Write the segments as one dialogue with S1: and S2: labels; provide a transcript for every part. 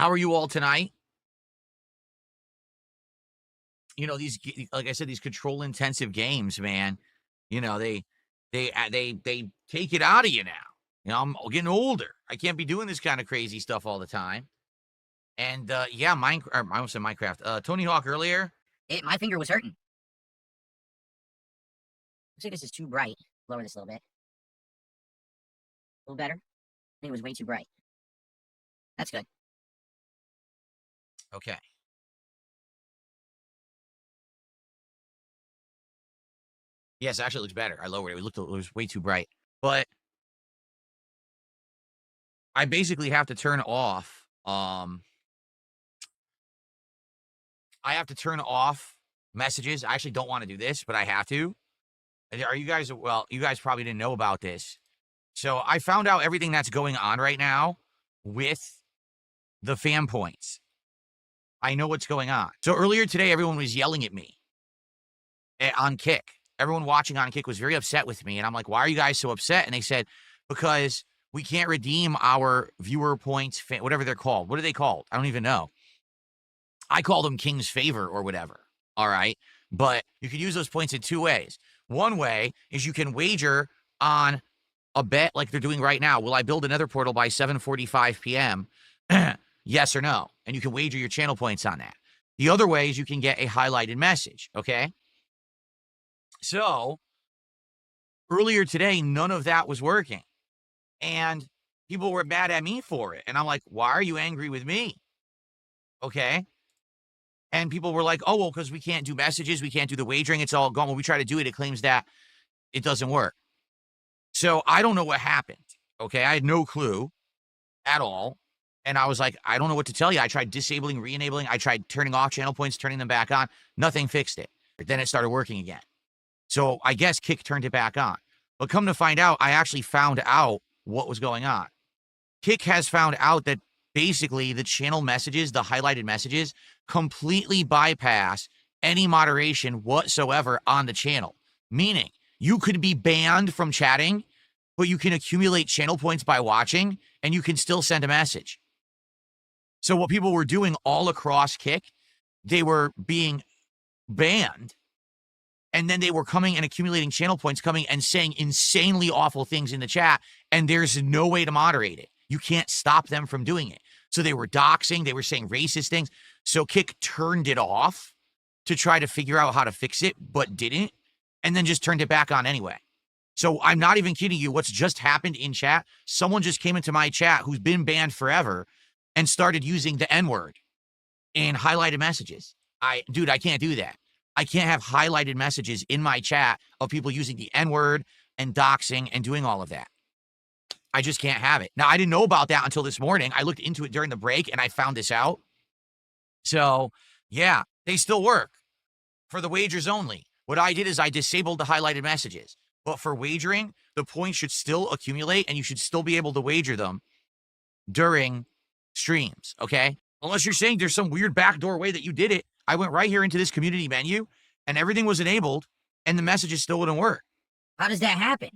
S1: How are you all tonight? These, like I said, these control intensive games, man. They take it out of you now. I'm getting older. I can't be doing this kind of crazy stuff all the time. And yeah, Minecraft. I almost said Minecraft. Tony Hawk earlier.
S2: My finger was hurting. Looks like this is too bright. Lower this a little bit. A little better. I think it was way too bright. That's good.
S1: Okay. Yes, actually, it looks better. I lowered it. It was way too bright. But I basically have to turn off. I have to turn off messages. I actually don't want to do this, but I have to. Are you guys? Well, you guys probably didn't know about this. So I found out everything that's going on right now with the fan points. I know what's going on. So earlier today, everyone was yelling at me on Kick. Everyone watching on Kick was very upset with me. And I'm like, why are you guys so upset? And they said, because we can't redeem our viewer points, whatever they're called. What are they called? I don't even know. I call them King's Favor or whatever. All right. But you can use those points in two ways. One way is you can wager on a bet like they're doing right now. Will I build another portal by 7:45 p.m.? Yes or no? And you can wager your channel points on that. The other way is you can get a highlighted message. Okay. So earlier today, none of that was working. And people were mad at me for it. And I'm like, why are you angry with me? Okay. And people were like, oh, well, because we can't do messages. We can't do the wagering. It's all gone. When we try to do it, it claims that it doesn't work. So I don't know what happened. Okay. I had no clue at all. And I was like, I don't know what to tell you. I tried disabling, re-enabling. I tried turning off channel points, turning them back on. Nothing fixed it. But then it started working again. So I guess Kick turned it back on. But come to find out, I actually found out what was going on. Kick has found out that basically the channel messages, the highlighted messages, completely bypass any moderation whatsoever on the channel. Meaning, you could be banned from chatting, but you can accumulate channel points by watching, and you can still send a message. So what people were doing all across Kick, they were being banned, and then they were coming and accumulating channel points, coming and saying insanely awful things in the chat, and there's no way to moderate it. You can't stop them from doing it. So they were doxing, they were saying racist things. So Kick turned it off to try to figure out how to fix it, but didn't, and then just turned it back on anyway. So I'm not even kidding you. What's just happened in chat, someone just came into my chat who's been banned forever and started using the N-word in highlighted messages. Dude, I can't do that. I can't have highlighted messages in my chat of people using the N-word and doxing and doing all of that. I just can't have it. Now, I didn't know about that until this morning. I looked into it during the break and I found this out. So, yeah, they still work for the wagers only. What I did is I disabled the highlighted messages. But for wagering, the points should still accumulate and you should still be able to wager them during streams, okay? Unless you're saying there's some weird backdoor way that you did it. I went right here into this community menu and everything was enabled and the messages still wouldn't work.
S2: How does that happen?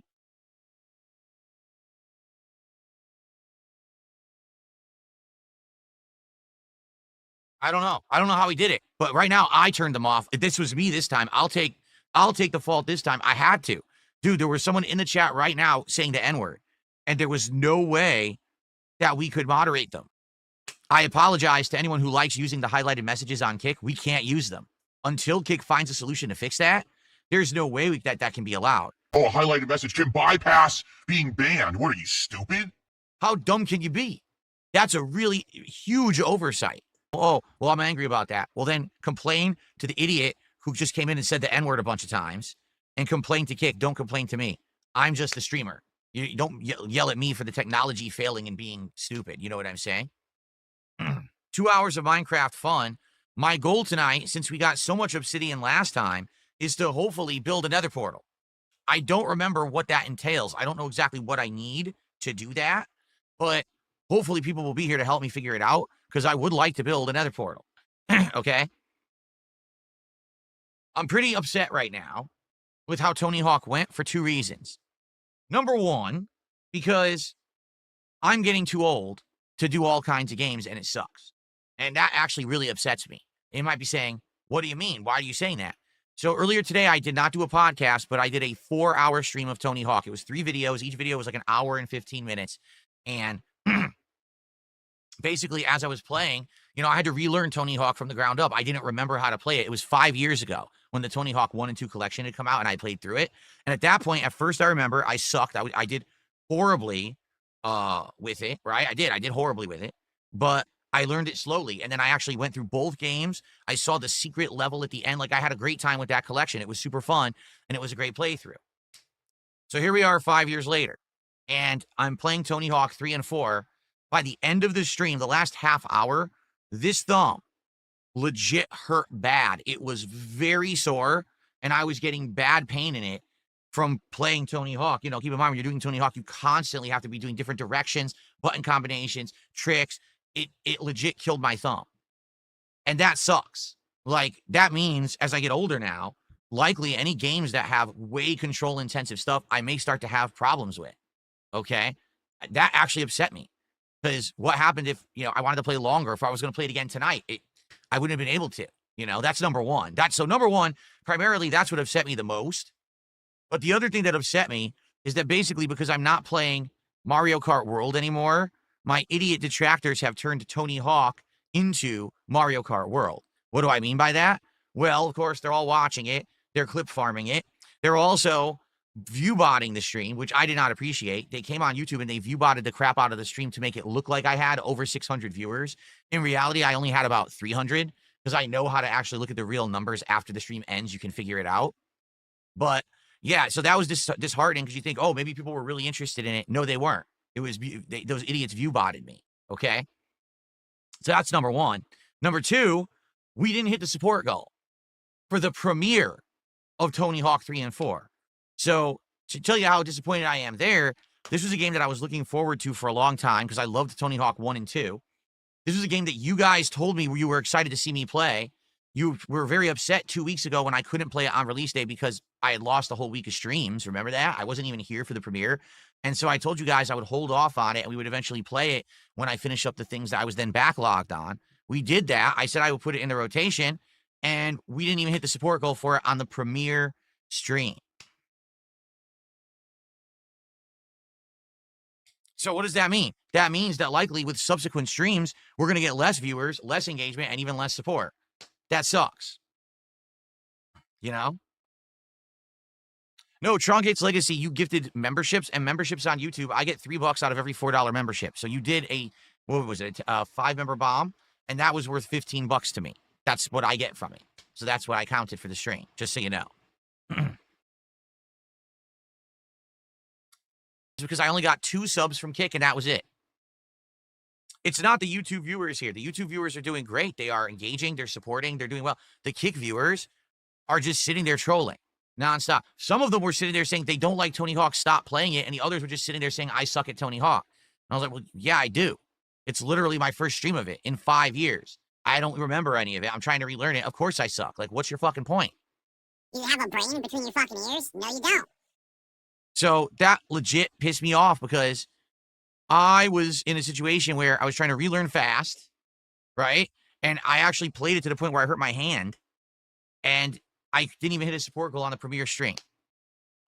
S1: I don't know. I don't know how he did it. But right now I turned them off. If this was me this time, I'll take the fault this time. I had to. Dude, there was someone in the chat right now saying the N-word, and there was no way that we could moderate them. I apologize to anyone who likes using the highlighted messages on Kick. We can't use them. Until Kick finds a solution to fix that, there's no way that can be allowed.
S3: Oh, a highlighted message can bypass being banned. What are you, stupid?
S1: How dumb can you be? That's a really huge oversight. Oh, well, I'm angry about that. Well, then complain to the idiot who just came in and said the N-word a bunch of times and complain to Kick. Don't complain to me. I'm just a streamer. You don't yell at me for the technology failing and being stupid. You know what I'm saying? 2 hours of Minecraft fun. My goal tonight, since we got so much obsidian last time, is to hopefully build another portal. I don't remember what that entails. I don't know exactly what I need to do that, but hopefully people will be here to help me figure it out because I would like to build another portal. Okay? I'm pretty upset right now with how Tony Hawk went for two reasons. Number one, because I'm getting too old to do all kinds of games and it sucks. And that actually really upsets me. It might be saying, what do you mean? Why are you saying that? So earlier today, I did not do a podcast, but I did a 4-hour stream of Tony Hawk. It was 3 videos. Each video was like an hour and 15 minutes. And basically, as I was playing, I had to relearn Tony Hawk from the ground up. I didn't remember how to play it. It was 5 years ago when the Tony Hawk 1 and 2 collection had come out, and I played through it. And at that point, at first, I remember I sucked. I did horribly with it, right? I did horribly with it, but I learned it slowly. And then I actually went through both games. I saw the secret level at the end. Like, I had a great time with that collection. It was super fun, and it was a great playthrough. So here we are 5 years later, and I'm playing Tony Hawk 3 and 4. By the end of the stream, the last half hour, this thumb legit hurt bad. It was very sore, and I was getting bad pain in it from playing Tony Hawk. Keep in mind, when you're doing Tony Hawk, you constantly have to be doing different directions, button combinations, tricks. It legit killed my thumb. And that sucks. Like, that means as I get older now, likely any games that have way control intensive stuff, I may start to have problems with. Okay? That actually upset me. Because what happened if, I wanted to play longer, if I was going to play it again tonight, I wouldn't have been able to. That's number one. So number one, primarily, that's what upset me the most. But the other thing that upset me is that basically because I'm not playing Mario Kart World anymore, my idiot detractors have turned Tony Hawk into Mario Kart World. What do I mean by that? Well, of course, they're all watching it. They're clip farming it. They're also view-botting the stream, which I did not appreciate. They came on YouTube and they view-botted the crap out of the stream to make it look like I had over 600 viewers. In reality, I only had about 300 because I know how to actually look at the real numbers after the stream ends. You can figure it out. But yeah, so that was disheartening because you think, oh, maybe people were really interested in it. No, they weren't. It was those idiots view-botted me, okay? So that's number one. Number two, we didn't hit the support goal for the premiere of Tony Hawk 3 and 4. So to tell you how disappointed I am there, this was a game that I was looking forward to for a long time because I loved Tony Hawk 1 and 2. This was a game that you guys told me you were excited to see me play. You were very upset 2 weeks ago when I couldn't play it on release day because I had lost a whole week of streams. Remember that? I wasn't even here for the premiere. And so I told you guys I would hold off on it and we would eventually play it when I finish up the things that I was then backlogged on. We did that. I said I would put it in the rotation, and we didn't even hit the support goal for it on the premiere stream. So what does that mean? That means that likely with subsequent streams, we're going to get less viewers, less engagement, and even less support. That sucks. No, Trongate's Legacy, you gifted memberships, and memberships on YouTube. I get $3 out of every $4 membership. So you did a 5-member bomb, and that was worth $15 to me. That's what I get from it. So that's what I counted for the stream, just so you know. It's because I only got 2 subs from Kick, and that was it. It's not the YouTube viewers here. The YouTube viewers are doing great. They are engaging. They're supporting. They're doing well. The Kick viewers are just sitting there trolling nonstop. Some of them were sitting there saying they don't like Tony Hawk, stop playing it. And the others were just sitting there saying, I suck at Tony Hawk. And I was like, well, yeah, I do. It's literally my first stream of it in 5 years. I don't remember any of it. I'm trying to relearn it. Of course I suck. Like, what's your fucking point?
S4: You have a brain between your fucking ears? No, you don't.
S1: So that legit pissed me off because I was in a situation where I was trying to relearn fast, right? And I actually played it to the point where I hurt my hand, and I didn't even hit a support goal on the premiere stream.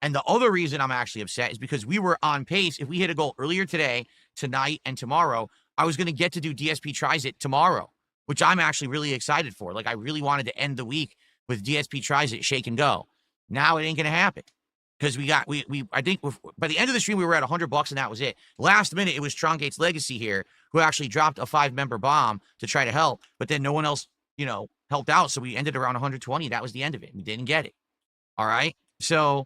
S1: And the other reason I'm actually upset is because we were on pace. If we hit a goal earlier today, tonight, and tomorrow, I was going to get to do DSP Tries It tomorrow, which I'm actually really excited for. Like, I really wanted to end the week with DSP Tries It, Shake and Go. Now it ain't going to happen. Because I think by the end of the stream, we were at $100 and that was it. Last minute, it was Trongate's Legacy here, who actually dropped a 5-member bomb to try to help, but then no one else, helped out. So we ended around 120. That was the end of it. We didn't get it. All right. So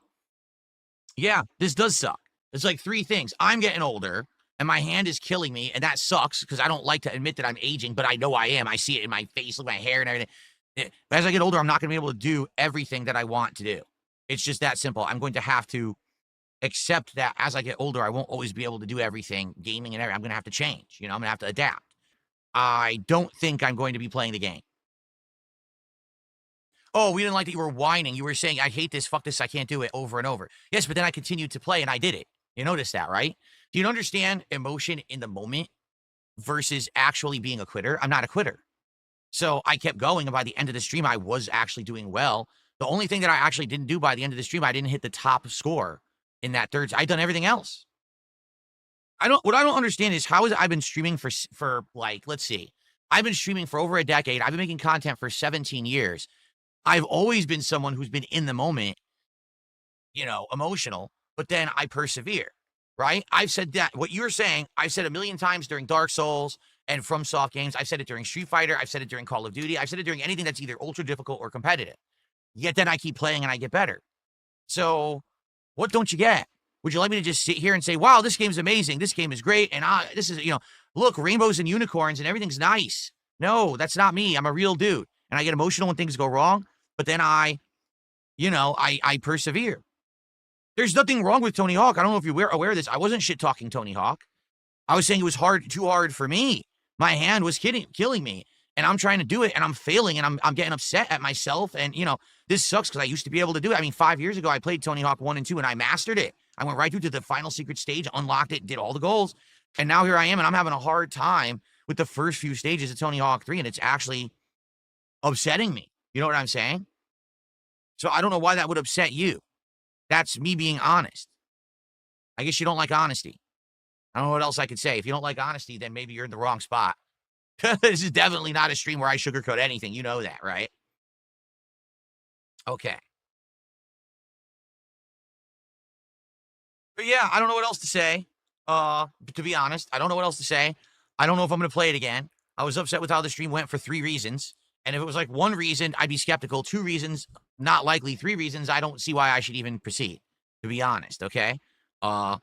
S1: yeah, this does suck. It's like 3 things. I'm getting older and my hand is killing me. And that sucks because I don't like to admit that I'm aging, but I know I am. I see it in my face, look at my hair and everything. As I get older, I'm not going to be able to do everything that I want to do. It's just that simple. I'm going to have to accept that as I get older, I won't always be able to do everything, gaming and everything. I'm going to have to change. I'm going to have to adapt. I don't think I'm going to be playing the game. Oh, we didn't like that you were whining. You were saying, I hate this, fuck this, I can't do it over and over. Yes, but then I continued to play and I did it. You notice that, right? Do you understand emotion in the moment versus actually being a quitter? I'm not a quitter. So I kept going, and by the end of the stream, I was actually doing well. The only thing that I actually didn't do by the end of the stream, I didn't hit the top score in that third. I'd done everything else. What I don't understand is how is I've been streaming for like, let's see. I've been streaming for over a decade. I've been making content for 17 years. I've always been someone who's been in the moment, you know, emotional, but then I persevere, right? I've said that, what you're saying, I've said a million times during Dark Souls and From Soft games. I've said it during Street Fighter. I've said it during Call of Duty. I've said it during anything that's either ultra difficult or competitive. Yet then I keep playing and I get better. So what don't you get? Would you like me to just sit here and say, wow, this game's amazing. This game is great. And this is, you know, look, rainbows and unicorns and everything's nice. No, that's not me. I'm a real dude. And I get emotional when things go wrong. But then I persevere. There's nothing wrong with Tony Hawk. I don't know if you're aware of this. I wasn't shit talking Tony Hawk. I was saying it was too hard for me. My hand was killing me. And I'm trying to do it and I'm failing and I'm getting upset at myself. And, you know, this sucks because I used to be able to do it. I mean, 5 years ago, I played Tony Hawk 1 and 2 and I mastered it. I went right through to the final secret stage, unlocked it, did all the goals. And now here I am and I'm having a hard time with the first few stages of Tony Hawk 3. And it's actually upsetting me. You know what I'm saying? So I don't know why that would upset you. That's me being honest. I guess you don't like honesty. I don't know what else I could say. If you don't like honesty, then maybe you're in the wrong spot. This is definitely not a stream where I sugarcoat anything. You know that, right? Okay. But yeah, I don't know what else to say. To be honest, I don't know what else to say. I don't know if I'm going to play it again. I was upset with how the stream went for 3 reasons. And if it was like 1 reason, I'd be skeptical. 2 reasons, not likely. 3 reasons, I don't see why I should even proceed, to be honest, okay? You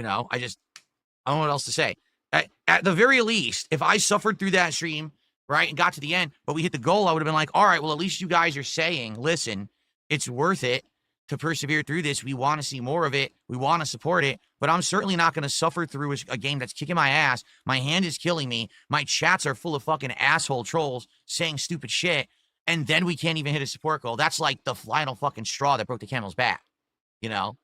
S1: know, I don't know what else to say. At the very least, if I suffered through that stream, right, and got to the end, but we hit the goal, I would have been like, all right, well, at least you guys are saying, listen, it's worth it to persevere through this. We want to see more of it. We want to support it, but I'm certainly not going to suffer through a game that's kicking my ass. My hand is killing me. My chats are full of fucking asshole trolls saying stupid shit, and then we can't even hit a support goal. That's like the final fucking straw that broke the camel's back, you know?